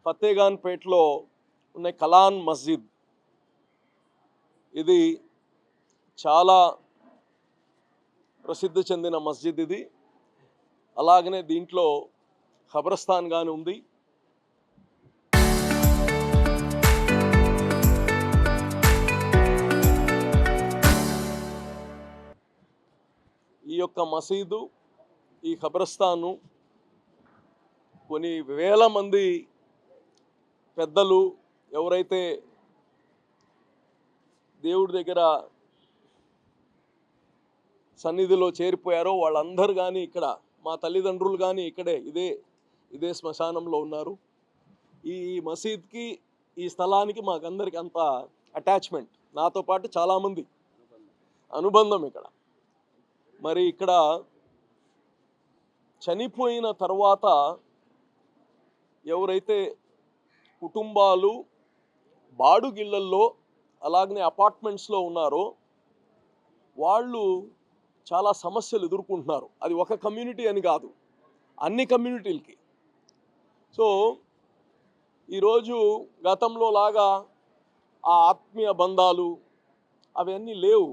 ఫతేగాన్పేటలో ఉన్న కలాన్ మస్జిద్. ఇది చాలా ప్రసిద్ధి చెందిన మస్జిద్ ఇది. అలాగనే దీంట్లో ఖబరస్థాన్ గాని ఉంది. ఈ యొక్క మసీదు, ఈ ఖబరస్థాను కొన్ని వేల మంది పెద్దలు ఎవరైతే దేవుడి దగ్గర సన్నిధిలో చేరిపోయారో వాళ్ళందరూ కానీ ఇక్కడ, మా తల్లిదండ్రులు కానీ ఇక్కడే ఇదే శ్మశానంలో ఉన్నారు. ఈ మసీద్కి, ఈ స్థలానికి మాకందరికి అంత అటాచ్మెంట్, నాతో పాటు చాలామంది అనుబంధం ఇక్కడ. మరి ఇక్కడ చనిపోయిన తర్వాత ఎవరైతే కుటుంబాలు బాడుగిళ్ళల్లో అలాగనే అపార్ట్మెంట్స్లో ఉన్నారో వాళ్ళు చాలా సమస్యలు ఎదుర్కొంటున్నారు. అది ఒక కమ్యూనిటీ అని కాదు, అన్ని కమ్యూనిటీలకి. సో ఈరోజు గతంలో లాగా ఆ ఆత్మీయ బంధాలు అవన్నీ లేవు.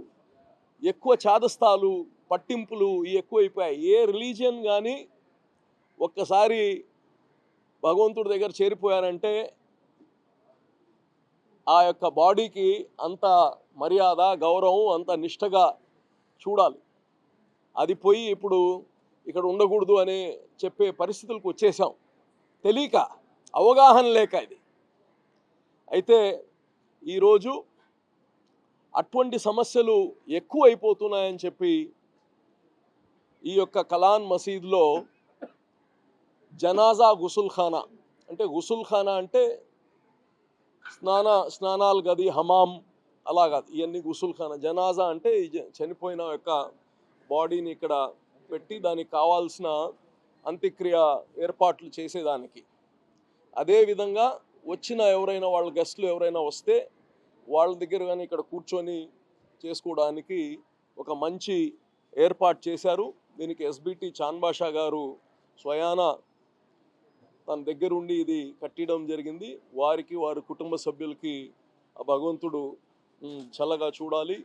ఎక్కువ చాదస్తాలు, పట్టింపులు ఎక్కువైపోయాయి. ఏ రిలీజియన్ కానీ ఒక్కసారి భగవంతుడి దగ్గర చేరిపోయారంటే ఆ యొక్క బాడీకి అంత మర్యాద, గౌరవం, అంత నిష్టగా చూడాలి. అది పోయి ఇప్పుడు ఇక్కడ ఉండకూడదు అని చెప్పే పరిస్థితులకు వచ్చేసాం. తెలియక, అవగాహన లేక ఇది. అయితే ఈరోజు అటువంటి సమస్యలు ఎక్కువైపోతున్నాయని చెప్పి ఈ యొక్క కలాన్ మసీద్లో జనాజా గుసుల్ఖానా, అంటే గుసుల్ఖానా అంటే స్నానాల గది, హమాం అలా కాదు, ఇవన్నీ గుసుల్ఖానా. జనాజా అంటే చనిపోయిన యొక్క బాడీని ఇక్కడ పెట్టి దానికి కావాల్సిన అంత్యక్రియ ఏర్పాట్లు చేసేదానికి. అదేవిధంగా వచ్చిన ఎవరైనా వాళ్ళ గెస్టులు ఎవరైనా వస్తే వాళ్ళ దగ్గర కానీ ఇక్కడ కూర్చొని చేసుకోవడానికి ఒక మంచి ఏర్పాటు చేశారు. దీనికి ఎస్బిటి చాన్బాషా గారు స్వయాన తన దగ్గరుండి ఇది కట్టడం జరిగింది. వారికి, వారి కుటుంబ సభ్యులకి ఆ భగవంతుడు చల్లగా చూడాలి,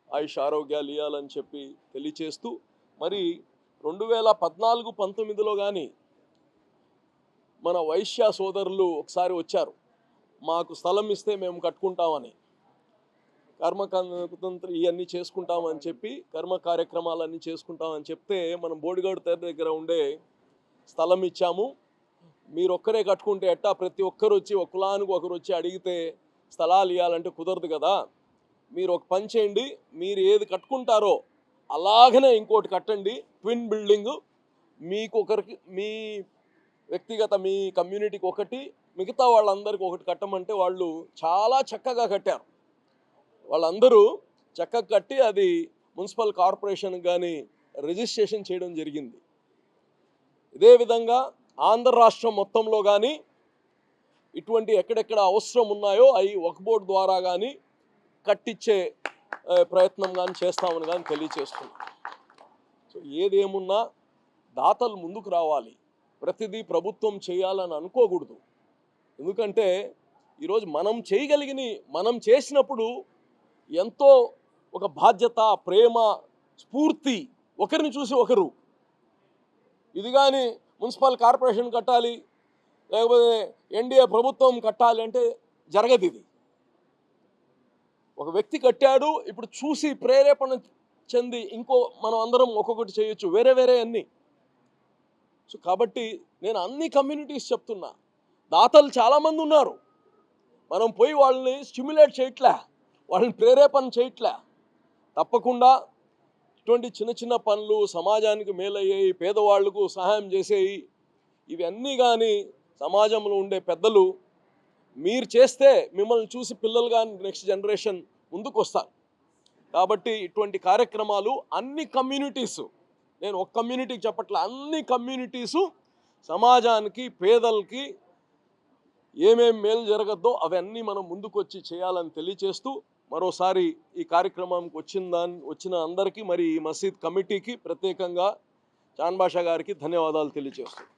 ఆయుష్ ఆరోగ్యాలు ఇవ్వాలని చెప్పి తెలియచేస్తూ, మరి 2014-19లో కానీ మన వైశ్య సోదరులు ఒకసారి వచ్చారు, మాకు స్థలం ఇస్తే మేము కట్టుకుంటామని, కర్మతంత్ర ఇవన్నీ చేసుకుంటామని చెప్పి, కర్మ కార్యక్రమాలన్నీ చేసుకుంటామని చెప్తే మనం బోడిగాడు తెర దగ్గర ఉండే స్థలం ఇచ్చాము. మీరు ఒక్కరే కట్టుకుంటే ఎట్టా? ప్రతి ఒక్కరు వచ్చి, ఒక కులానికి ఒకరు వచ్చి అడిగితే స్థలాలు ఇవ్వాలంటే కుదరదు కదా. మీరు ఒక పని చేయండి, మీరు ఏది కట్టుకుంటారో అలాగనే ఇంకోటి కట్టండి, ట్విన్ బిల్డింగ్. మీకు ఒకరికి, మీ వ్యక్తిగత మీ కమ్యూనిటీకి ఒకటి, మిగతా వాళ్ళందరికీ ఒకటి కట్టమంటే వాళ్ళు చాలా చక్కగా కట్టారు. వాళ్ళందరూ చక్కగా కట్టి అది మున్సిపల్ కార్పొరేషన్కి కానీ రిజిస్ట్రేషన్ చేయడం జరిగింది. ఇదే విధంగా ఆంధ్ర రాష్ట్రం మొత్తంలో కానీ ఇటువంటి ఎక్కడెక్కడ అవసరం ఉన్నాయో అవి వక్ఫ్ బోర్డు ద్వారా కానీ కట్టించే ప్రయత్నం కానీ చేస్తామని కానీ తెలియచేస్తున్నాం. సో ఏదేమున్నా దాతలు ముందుకు రావాలి, ప్రతిదీ ప్రభుత్వం చేయాలని అనుకోకూడదు. ఎందుకంటే ఈరోజు మనం చేయగలిగిన, మనం చేసినప్పుడు ఎంతో ఒక బాధ్యత, ప్రేమ, స్ఫూర్తి, ఒకరిని చూసి ఒకరు. ఇది కానీ మున్సిపల్ కార్పొరేషన్ కట్టాలి, లేకపోతే ఎన్డీఏ ప్రభుత్వం కట్టాలి అంటే జరగదు. ఇది ఒక వ్యక్తి కట్టాడు, ఇప్పుడు చూసి ప్రేరేపణ చెంది మనం అందరం ఒక్కొక్కటి చేయొచ్చు, వేరే అన్నీ. సో కాబట్టి నేను అన్ని కమ్యూనిటీస్ చెప్తున్నా, దాతలు చాలామంది ఉన్నారు, మనం పోయి వాళ్ళని స్టిమ్యులేట్ చేయట్లే, వాళ్ళని ప్రేరేపణ చేయట్లే. తప్పకుండా ఇటువంటి చిన్న పనులు సమాజానికి మేలయ్యాయి, పేదవాళ్లకు సహాయం చేసేవి, ఇవన్నీ కానీ సమాజంలో ఉండే పెద్దలు మీరు చేస్తే మిమ్మల్ని చూసి పిల్లలు కానీ నెక్స్ట్ జనరేషన్ ముందుకు వస్తారు. కాబట్టి ఇటువంటి కార్యక్రమాలు అన్ని కమ్యూనిటీసు, నేను ఒక కమ్యూనిటీకి చెప్పట్లే, అన్ని కమ్యూనిటీసు సమాజానికి, పేదలకి ఏమేం మేలు జరగద్దో అవన్నీ మనం ముందుకు వచ్చి చేయాలని తెలియచేస్తూ, మరోసారి ఈ కార్యక్రమానికి వచ్చిన అందరికీ, మరి ఈ మసీద్ కమిటీకి ప్రత్యేకంగా చాన్బాషా గారికి ధన్యవాదాలు తెలియజేస్తున్నాను.